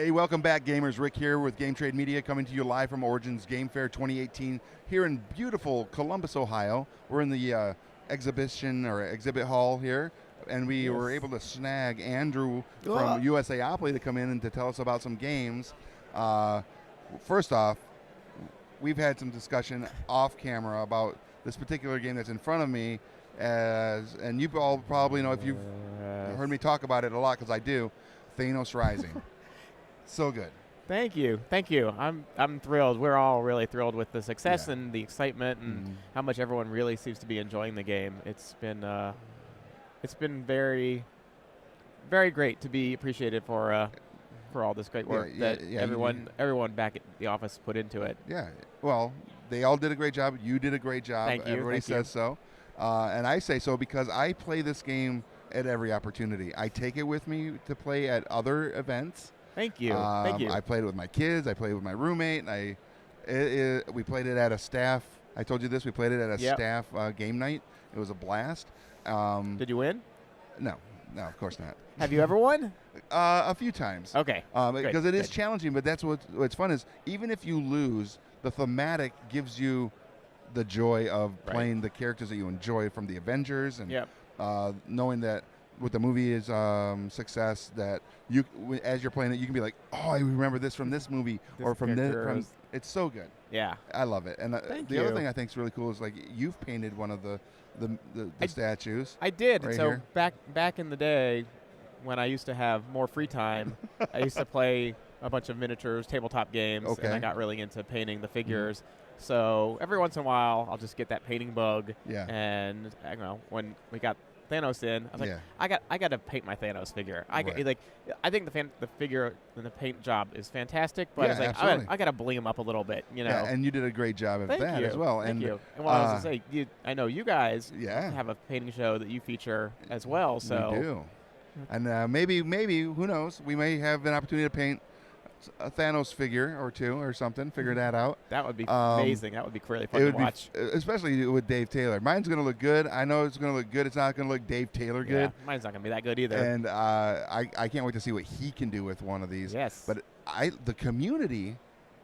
Hey, welcome back, gamers. Rick here with Game Trade Media, coming to you live from Origins Game Fair 2018 here in beautiful Columbus, Ohio. We're in the exhibit hall here, and we were able to snag Andrew from USAopoly to come in and to tell us about some games. First off, we've had some discussion off camera about this particular game that's in front of me, and you all probably know, if you've heard me talk about it a lot, because I do, Thanos Rising. So good. Thank you. I'm thrilled. We're all really thrilled with the success and the excitement and how much everyone really seems to be enjoying the game. It's been very, very great to be appreciated for all this great work that everyone back at the office put into it. Yeah. Well, they all did a great job. You did a great job. Thank you. Everybody says so. And I say so because I play this game at every opportunity. I take it with me to play at other events. Thank you. Thank you. I played it with my kids. I played it with my roommate. We played it at a staff. I told you this. We played it at a staff game night. It was a blast. Did you win? No, of course not. Have you ever won? A few times. Okay. Because it is challenging, but that's what's fun is even if you lose, the thematic gives you the joy of playing the characters that you enjoy from the Avengers, and knowing that with the movie's success, that you, as you're playing it, you can be like, oh, I remember this from this movie or from this. It's so good. Yeah, I love it. And the other thing I think is really cool is like you've painted one of the statues. I did. Right so here. back in the day, when I used to have more free time, I used to play a bunch of miniatures, tabletop games, and I got really into painting the figures. So every once in a while, I'll just get that painting bug. Yeah. And when we got Thanos in, I was like, I got to paint my Thanos figure. I think the figure and the paint job is fantastic, but I was like, I got to bling him up a little bit, you know. Yeah, and you did a great job at that as well. Thank you. And what I was going to say, I know you guys have a painting show that you feature as well. So we do. And maybe, who knows, we may have an opportunity to paint a Thanos figure or two or something, figure that out. That would be amazing. That would be really fun to watch. Especially with Dave Taylor. Mine's going to look good. I know it's going to look good. It's not going to look Dave Taylor good. Mine's not going to be that good either. And I can't wait to see what he can do with one of these. Yes. But the community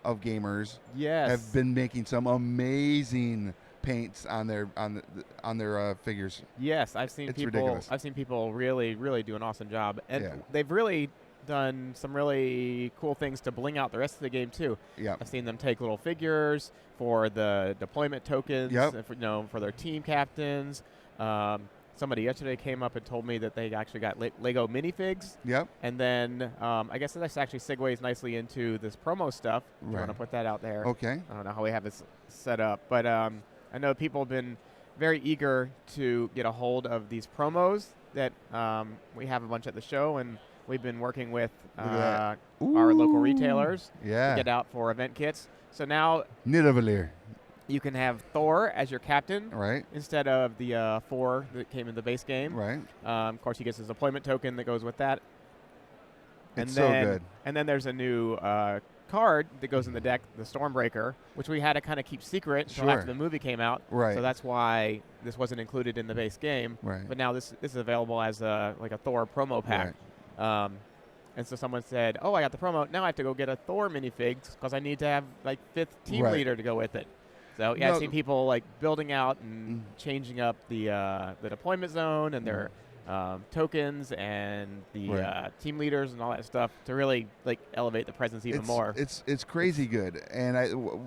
of gamers have been making some amazing paints on their figures. Yes, I've seen people. Ridiculous. I've seen people really, really do an awesome job, and they've really done some really cool things to bling out the rest of the game too. Yeah, I've seen them take little figures for the deployment tokens, for their team captains. Somebody yesterday came up and told me that they actually got Lego minifigs. Yep. And then I guess this actually segues nicely into this promo stuff. I want to put that out there. Okay. I don't know how we have this set up, but I know people have been very eager to get a hold of these promos that we have a bunch at the show, and we've been working with our local retailers to get out for event kits. So now you can have Thor as your captain instead of the 4 that came in the base game. Right. Of course, he gets his deployment token that goes with that. It's so good. And then there's a new card that goes in the deck, the Stormbreaker, which we had to kind of keep secret until after the movie came out. Right. So that's why this wasn't included in the base game. Right. But now this is available as a Thor promo pack. Right. And so someone said, oh, I got the promo. Now I have to go get a Thor minifig because I need to have 5th team leader to go with it. So I've seen people building out and changing up the deployment zone and their tokens and the team leaders and all that stuff to really elevate the presence even more. It's crazy good. And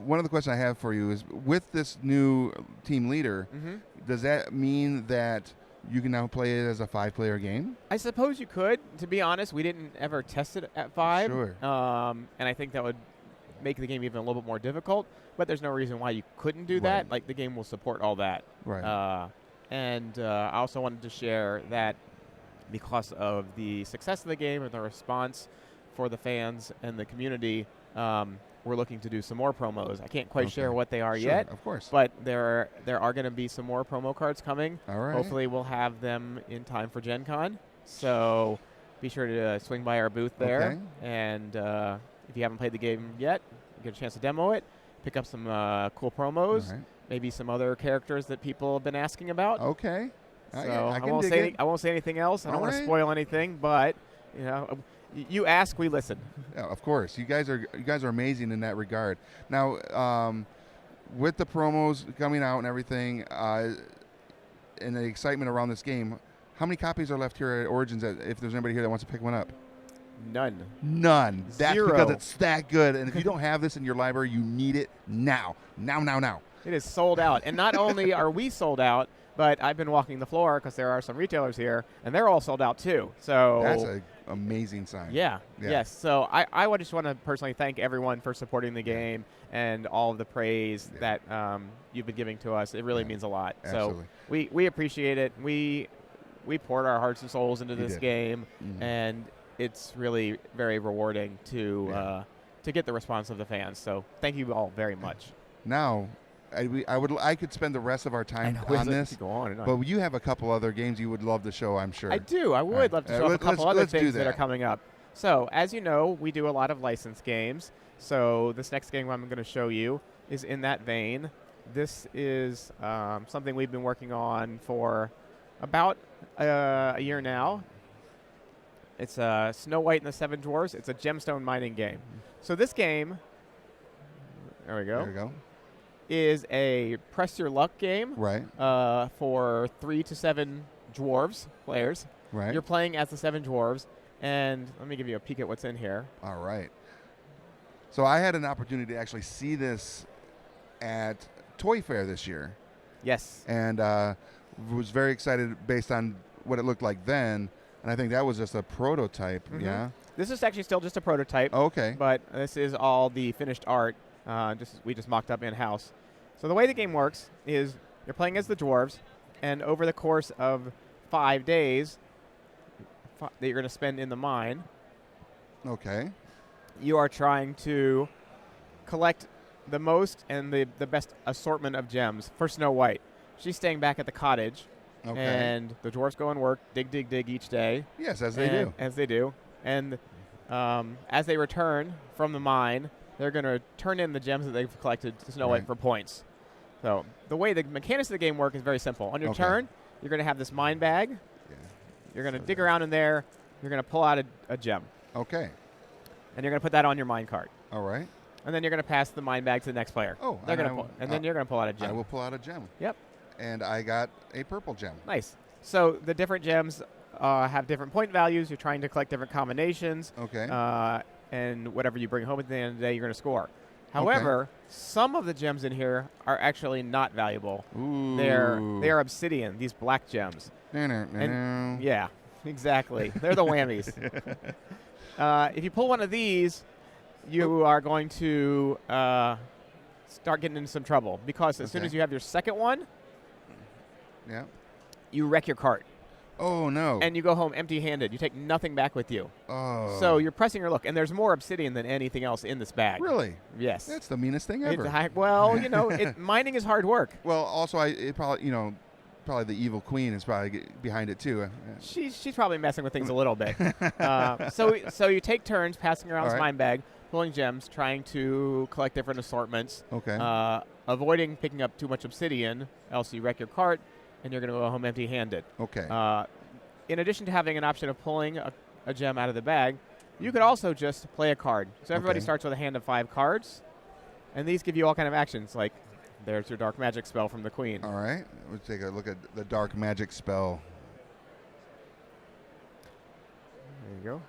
one of the questions I have for you is, with this new team leader, does that mean that you can now play it as a 5-player game? I suppose you could. To be honest, we didn't ever test it at 5. Sure. And I think that would make the game even a little bit more difficult. But there's no reason why you couldn't do that. The game will support all that. Right. And I also wanted to share that because of the success of the game and the response for the fans and the community, we're looking to do some more promos. I can't quite share what they are yet. Of course. But there are going to be some more promo cards coming. All right. Hopefully we'll have them in time for Gen Con. So be sure to swing by our booth there. Okay. And if you haven't played the game yet, get a chance to demo it, pick up some cool promos, maybe some other characters that people have been asking about. Okay. So I won't say anything else. I don't want to spoil anything, but You ask, we listen. Yeah, of course. You guys are amazing in that regard. Now, with the promos coming out and everything, and the excitement around this game, how many copies are left here at Origins? If there's anybody here that wants to pick one up. None. That's Zero. because it's that good. And if you don't have this in your library, you need it now. Now. It is sold out. And not only are we sold out, but I've been walking the floor because there are some retailers here, and they're all sold out too. So that's an amazing sign. Yeah. Yes. So I would just want to personally thank everyone for supporting the game and all of the praise that you've been giving to us. It really means a lot. Absolutely. So we appreciate it. We poured our hearts and souls into this game, and it's really very rewarding to get the response of the fans. So thank you all very much. Now, I could spend the rest of our time on this, go on and on. but you have a couple other games you would love to show, I'm sure. I do. I would love to show off a couple other things that are coming up. So, as you know, we do a lot of licensed games. So this next game I'm going to show you is in that vein. This is something we've been working on for about a year now. It's Snow White and the Seven Dwarfs. It's a gemstone mining game. So this game, there we go, is a press your luck game. Right. For 3 to 7 dwarves players. Right. You're playing as the 7 dwarves, and let me give you a peek at what's in here. All right. So I had an opportunity to actually see this at Toy Fair this year. Yes. And was very excited based on what it looked like then. And I think that was just a prototype, yeah? This is actually still just a prototype. Oh, okay. But this is all the finished art. We just mocked up in-house. So the way the game works is you're playing as the dwarves, and over the course of 5 days that you're going to spend in the mine, you are trying to collect the most and the best assortment of gems for Snow White. She's staying back at the cottage. Okay. And the dwarves go and work, dig each day. Yes, as they do. As they do. And as they return from the mine, they're going to turn in the gems that they've collected to Snow White for points. So the way the mechanics of the game work is very simple. On your turn, you're going to have this mine bag. Yeah. You're going to dig around in there. You're going to pull out a gem. Okay. And you're going to put that on your mine cart. All right. And then you're going to pass the mine bag to the next player. Oh. They're going to and then you're going to pull out a gem. I will pull out a gem. Yep. And I got a purple gem. Nice. So the different gems have different point values. You're trying to collect different combinations. Okay. And whatever you bring home at the end of the day, you're going to score. However, some of the gems in here are actually not valuable. Ooh. They are obsidian, these black gems. And yeah, exactly. They're the whammies. If you pull one of these, you are going to start getting into some trouble because as soon as you have your second one, you wreck your cart. Oh, no. And you go home empty-handed. You take nothing back with you. Oh. So you're pressing your luck. And there's more obsidian than anything else in this bag. Really? Yes. That's the meanest thing ever. Well, mining is hard work. Well, also, probably the evil queen is probably behind it, too. She's probably messing with things a little bit. So you take turns passing around this mine bag, pulling gems, trying to collect different assortments. Okay. Avoiding picking up too much obsidian, else you wreck your cart. And you're going to go home empty-handed. Okay. In addition to having an option of pulling a gem out of the bag, you could also just play a card. So everybody starts with a hand of 5 cards, and these give you all kind of actions, like there's your dark magic spell from the queen. All right. Let's take a look at the dark magic spell. There you go.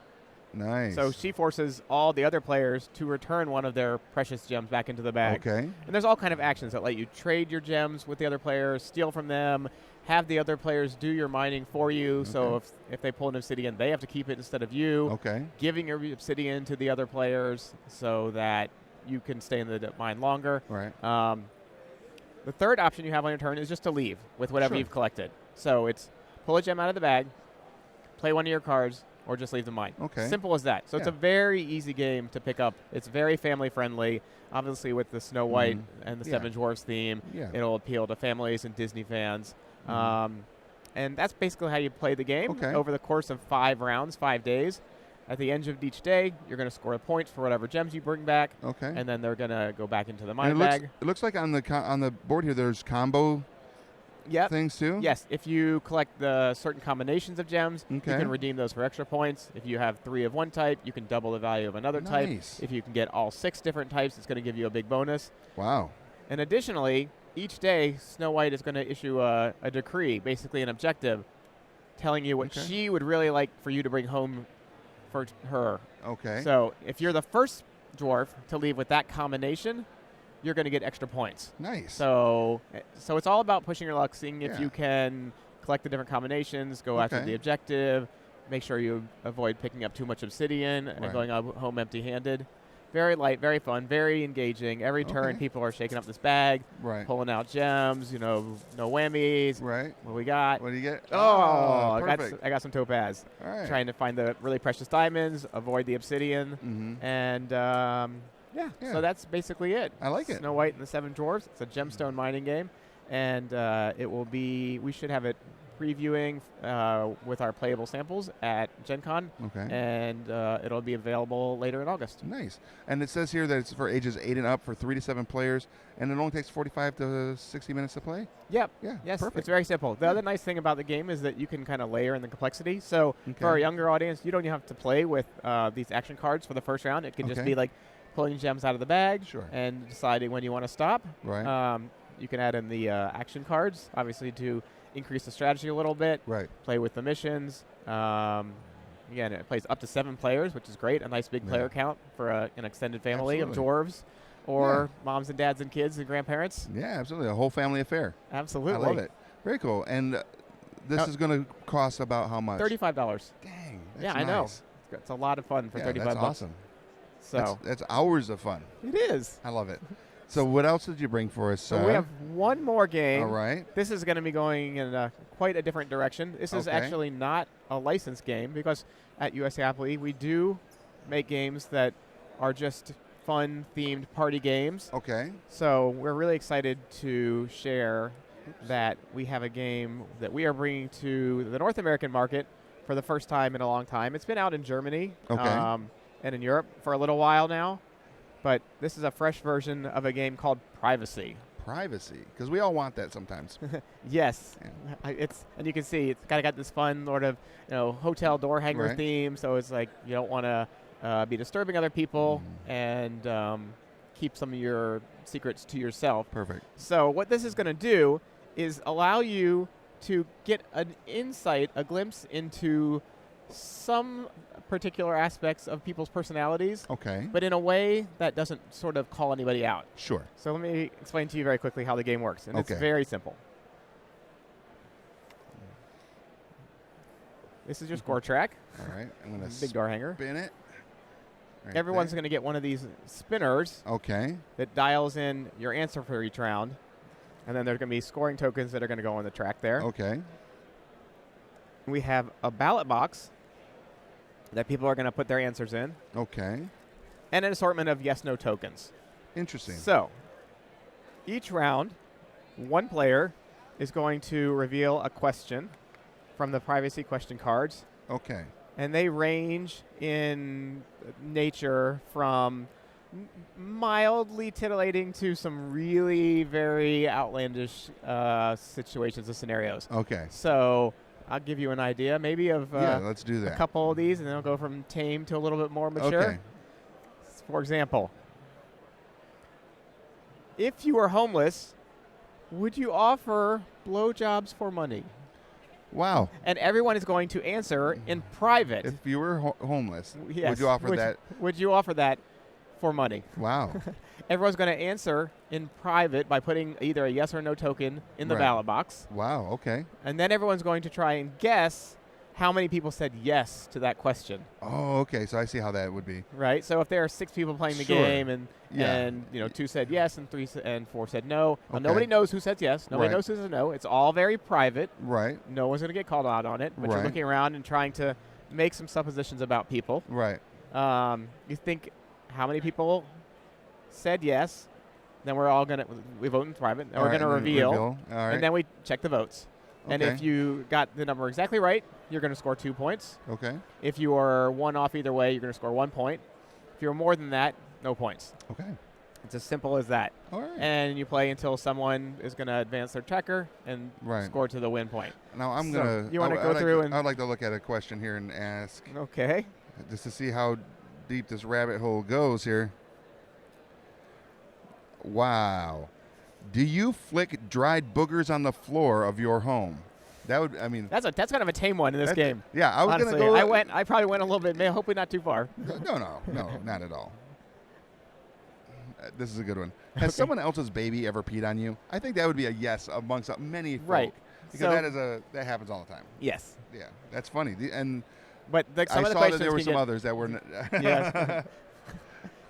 Nice. So she forces all the other players to return one of their precious gems back into the bag. Okay. And there's all kind of actions that let you trade your gems with the other players, steal from them, have the other players do your mining for you. Okay. So if they pull an obsidian, they have to keep it instead of you. Okay. Giving your obsidian to the other players so that you can stay in the mine longer. Right. The third option you have on your turn is just to leave with whatever you've collected. So it's pull a gem out of the bag, play one of your cards, or just leave the mine. Okay. Simple as that. So it's a very easy game to pick up. It's very family friendly. Obviously with the Snow White and the Seven Dwarfs theme, it'll appeal to families and Disney fans. And that's basically how you play the game over the course of 5 rounds, 5 days. At the end of each day, you're going to score points for whatever gems you bring back. Okay. And then they're going to go back into the mine bag. It looks like on the board here there's combo things too? Yes. If you collect the certain combinations of gems, you Okay. can redeem those for extra points. If you have 3 of one type, you can double the value of another type. Nice. If you can get all 6 different types, it's going to give you a big bonus. Wow. And additionally, each day, Snow White is going to issue a decree, basically an objective, telling you what she would really like for you to bring home for her. Okay. So if you're the first dwarf to leave with that combination, you're going to get extra points. Nice. So it's all about pushing your luck, seeing if Yeah. you can collect the different combinations, go after the objective, make sure you avoid picking up too much obsidian and going home empty-handed. Very light, very fun, very engaging. Every turn, people are shaking up this bag, pulling out gems, no whammies. Right. What do we got? What do you get? Oh, perfect. I got some topaz. All right. Trying to find the really precious diamonds, avoid the obsidian, and so that's basically it. I like it. Snow White and the Seven Dwarfs. It's a gemstone mining game, and it will be. We should have it previewing with our playable samples at Gen Con, and it'll be available later in August. Nice. And it says here that it's for ages 8 and up for 3 to 7 players, and it only takes 45 to 60 minutes to play? Yep. Yeah, yes, perfect. it's very simple. The other nice thing about the game is that you can kind of layer in the complexity. So for our younger audience, you don't have to play with these action cards for the first round. It can just be like pulling gems out of the bag and deciding when you want to stop. Right. You can add in the action cards, obviously, to increase the strategy a little bit. Right. Play with the missions. Again, it plays up to 7 players, which is great. A nice big player count for an extended family of dwarves, or moms and dads and kids and grandparents. Yeah, absolutely. A whole family affair. Absolutely. I love it. Very cool. And this is going to cost about how much? $35. Dang. Yeah, I know. It's a lot of fun for 35 that's bucks. Awesome. So that's hours of fun. It is. I love it. So what else did you bring for us? So we have one more game. All right. This is going to be going in quite a different direction. This is actually not a licensed game, because at USAopoly we do make games that are just fun-themed party games. Okay. So we're really excited to share that we have a game that we are bringing to the North American market for the first time in a long time. It's been out in Germany and in Europe for a little while now. But this is a fresh version of a game called Privacy. Privacy, because we all want that sometimes. Yes, and you can see it's kind of got this fun sort of hotel door hanger theme. So it's like you don't want to be disturbing other people and keep some of your secrets to yourself. Perfect. So what this is going to do is allow you to get an insight, a glimpse into some particular aspects of people's personalities, but in a way that doesn't sort of call anybody out. Sure. So let me explain to you very quickly how the game works, and it's very simple. This is your score track. All right. I'm going to big door hanger. Spin it. Right. Everyone's going to get one of these spinners. That dials in your answer for each round, and then there's going to be scoring tokens that are going to go on the track there. We have a ballot box that people are going to put their answers in. And an assortment of yes/no tokens. Interesting. So each round, one player is going to reveal a question from the privacy question cards. And they range in nature from mildly tittillating to some really very outlandish situations and scenarios. So I'll give you an idea maybe of let's do that. A couple of these, and then I'll go from tame to a little bit more mature. For example, if you were homeless, would you offer blowjobs for money? Wow. And everyone is going to answer in private. If you were homeless, yes, would you offer that? Would you offer that for money? Wow. Everyone's going to answer in private by putting either a yes or no token in the ballot box. Wow, okay. And then everyone's going to try and guess how many people said yes to that question. Oh, okay. So I see how that would be. Right. So if there are 6 people playing the game and 2 said yes and 3 and 4 said no, well, nobody knows who says yes. Nobody knows who says no. It's all very private. No one's going to get called out on it. But you're looking around and trying to make some suppositions about people. You think how many people said yes. Then we're all going to we vote in private. And we're going to reveal. And then we check the votes. And if you got the number exactly right, you're going to score 2 points. If you are one off either way, you're going to score 1 point. If you're more than that, no points. It's as simple as that. All right. And you play until someone is going to advance their checker and score to the win point. Now I'm so gonna. You want to go through and? I'd like to look at a question here and ask. Okay. Just to see how deep this rabbit hole goes here. Wow. Do you flick dried boogers on the floor of your home? That would. I mean. That's kind of a tame one in this game. Yeah, I was honestly, gonna go. I probably went a little bit. Hopefully not too far. No, not at all. This is a good one. Has someone else's baby ever peed on you? I think that would be a yes amongst many folk. Right. Because that happens all the time. Yes. Yeah, that's funny. But some I of the saw that there were some others that were. Yes.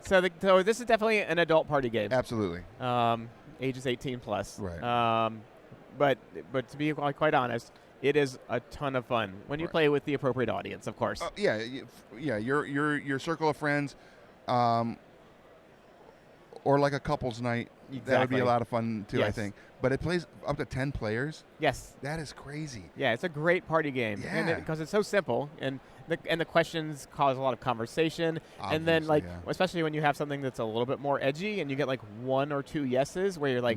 So this is definitely an adult party game. Absolutely. Ages 18 plus. Right. But to be quite honest, it is a ton of fun when you play with the appropriate audience, of course. Yeah. Your circle of friends. Or like a couple's night. Exactly. That would be a lot of fun, too, yes. I think. But it plays up to 10 players? Yes. That is crazy. Yeah, it's a great party game. Yeah. Because it's so simple, and the questions cause a lot of conversation. Obviously, and then, especially when you have something that's a little bit more edgy, and you get, 1 or 2 yeses, where you're like,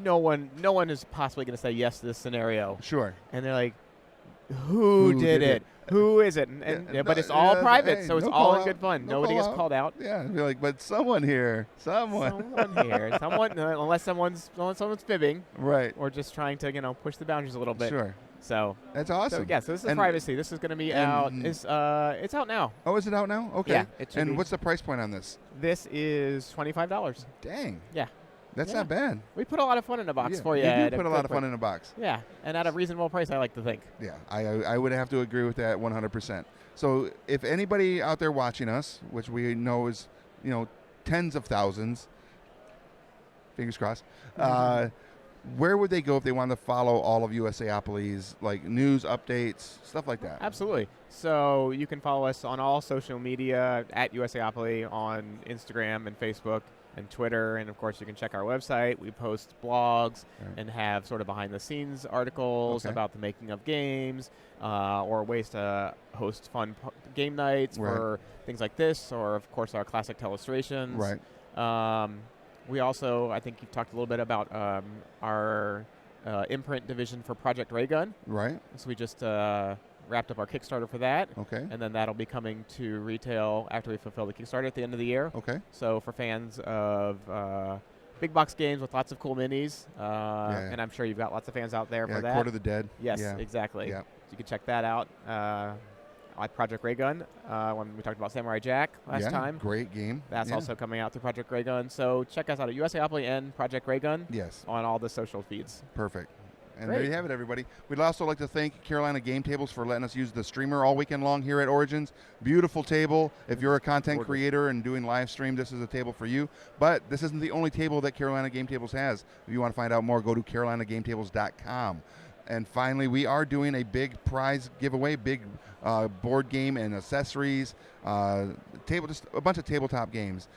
no one is possibly going to say yes to this scenario. Sure. And they're like, who did it? Who is it? But it's all private, so it's all in good fun. Nobody gets called out. Yeah, be like, but someone here, someone here, unless someone's fibbing, right, or just trying to push the boundaries a little bit. Sure. So that's awesome. So this is privacy. This is going to be out. It's out now. Oh, is it out now? Okay. Yeah. It should and be. What's the price point on this? This is $25. Dang. Yeah. That's not bad. We put a lot of fun in a box for you. You do put a lot of fun in a box. Yeah, and at a reasonable price, I like to think. Yeah, I would have to agree with that 100%. So if anybody out there watching us, which we know is, tens of thousands, fingers crossed, where would they go if they wanted to follow all of USAopoly's news, updates, stuff like that? Absolutely. So you can follow us on all social media at USAopoly on Instagram and Facebook and Twitter, and of course you can check our website. We post blogs and have sort of behind-the-scenes articles about the making of games, or ways to host fun game nights for things like this, or of course our classic telestrations. Right. We also, I think you've talked a little bit about our imprint division for Project Raygun. Right. So we just wrapped up our Kickstarter for that. Okay. And then that'll be coming to retail after we fulfill the Kickstarter at the end of the year. Okay. So for fans of big box games with lots of cool minis, and I'm sure you've got lots of fans out there for that. Court of the Dead. Yes, exactly. Yeah. So you can check that out at Project Raygun when we talked about Samurai Jack last time. Great game. That's also coming out through Project Raygun. So check us out at USAopoly and Project Raygun. Yes. On all the social feeds. Perfect. And there you have it, everybody. We'd also like to thank Carolina Game Tables for letting us use the streamer all weekend long here at Origins. Beautiful table. If you're a content creator and doing live stream, this is a table for you. But this isn't the only table that Carolina Game Tables has. If you want to find out more, go to carolinagametable.com. And finally, we are doing a big prize giveaway, big board game and accessories, just a bunch of tabletop games.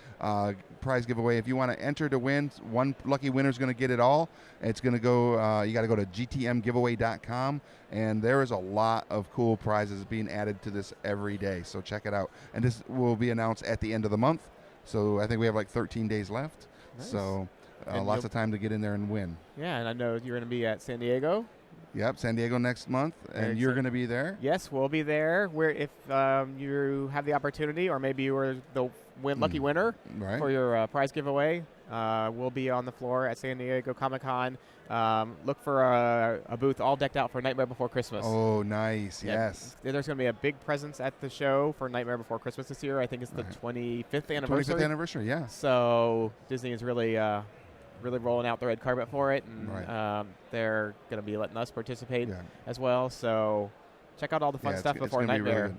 Prize giveaway. If you want to enter to win, one lucky winner is going to get it all. It's going to go. You got to go to gtmgiveaway.com, and there is a lot of cool prizes being added to this every day. So check it out. And this will be announced at the end of the month. So I think we have 13 days left. Nice. So lots of time to get in there and win. Yeah, and I know you're going to be at San Diego. Yep, San Diego next month, and you're going to be there? Yes, we'll be there. If you have the opportunity, or maybe you were the lucky winner for your prize giveaway, we'll be on the floor at San Diego Comic-Con. Look for a booth all decked out for Nightmare Before Christmas. Oh, nice, yes. There's going to be a big presence at the show for Nightmare Before Christmas this year. I think it's the 25th anniversary. 25th anniversary, yeah. So Disney is really rolling out the red carpet for it, and they're going to be letting us participate as well. So check out all the fun stuff before Nightmare. Really,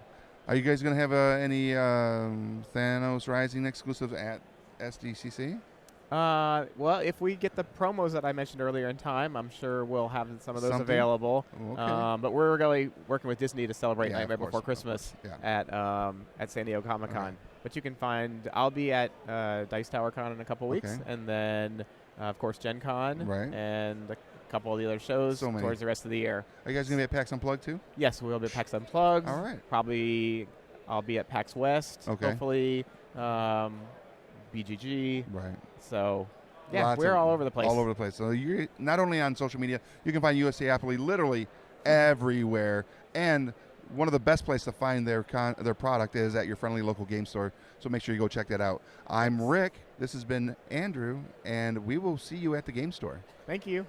are you guys going to have any Thanos Rising exclusives at SDCC? Well, if we get the promos that I mentioned earlier in time, I'm sure we'll have some of those available. Okay. But we're really working with Disney to celebrate Nightmare Before Christmas at San Diego Comic-Con. Right. But you can I'll be at Dice Tower Con in a couple weeks, and then of course Gen Con, and a couple of the other shows towards the rest of the year. Are you guys going to be at PAX Unplugged too? Yes, we'll be at PAX Unplugged. All right. Probably I'll be at PAX West. Okay. Hopefully. BGG. Right. So, yeah, Lots we're of- all over the place. All over the place. So you're not only on social media, you can find USAopoly literally everywhere. And one of the best places to find their product is at your friendly local game store. So make sure you go check that out. I'm Rick. This has been Andrew, and we will see you at the game store. Thank you.